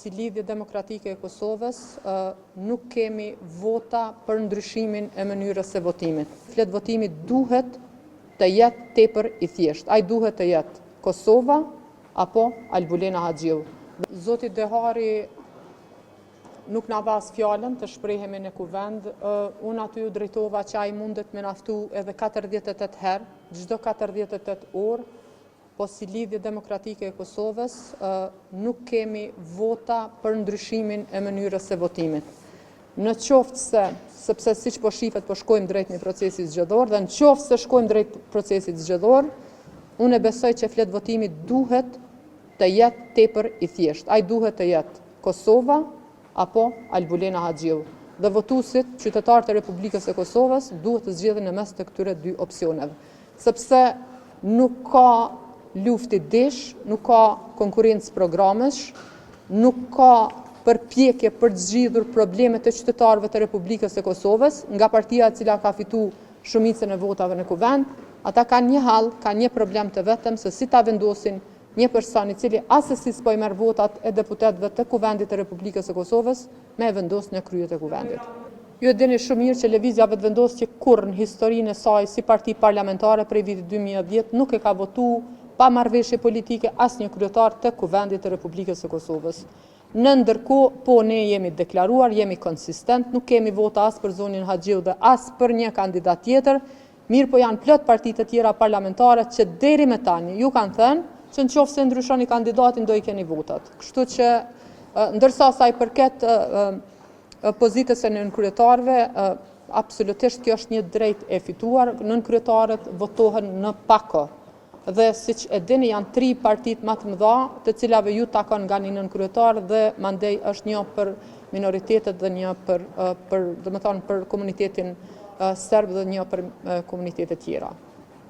si lidhje demokratike e Kosovës, nuk kemi vota për ndryshimin e mënyrës së votimit. Flet votimi duhet të jetë tepër i thjeshtë. Ai duhet të jetë Kosova apo Albulena Haxhiu. Zoti Dehari nuk na pas fjalën të shprehemi në kuvend. Unë aty u drejtova që ai mundet me naftu edhe 48 herë, çdo 48 orë, po si lidhje demokratike e Kosovës nuk kemi vota për ndryshimin e mënyrës së votimit. Në qoftë se, sepse siç po shifet po shkojmë drejt një procesi zgjedhor, dhe në qoftë se shkojmë drejt procesit zgjedhor, unë besoj që flet votimi duhet të jetë tepër i thjeshtë. Ai duhet të jetë Kosova apo Albulena Haxhiu. Dhe votuesit, qytetarët e Republikës së Kosovës, duhet të zgjedhin në mes të këtyre dy opsioneve, sepse nuk ka luftë dish, nuk ka konkurrencë programesh, nuk ka përpjekje për të zgjidhur problemet e qytetarëve të Republikës së Kosovës, nga partia e cila ka fituar shumicën e votave në kuvend. Ata kanë një hall, kanë një problem të vetëm, se si ta vendosin një person i cili asesi s'po i merr votat e deputetëve të kuvendit të Republikës së Kosovës me vendos në kryet e kuvendit. Ju e dini shumë mirë që Lëvizja vetë vendos që kurrë në historinë e saj si parti parlamentare prej vitit 2010 nuk e ka votuar pa marrëveshje politike asnjë kryetar të kuvendit të Republikës së Kosovës. Në ndërkohë, po ne jemi deklaruar, jemi konsistent, nuk kemi vota as për zonin Haxhiu dhe as për një kandidat tjetër, mirë po janë plot partitë të tjera parlamentare që deri me tani ju kanë thënë që nëse ndryshoni kandidatin do i keni votat. Kështu që ndërsa sa i përket pozitës e nënkryetarëve, absolutisht kjo është një drejt e fituar. Nënkryetarët votohen në pako. Dhe siç e dini, janë 3 partitë më të mëdha, të cilave ju takon nga një nënkryetar, dhe mandej është një për minoritetet dhe një për komunitetin serb dhe një për komunitetet tjera.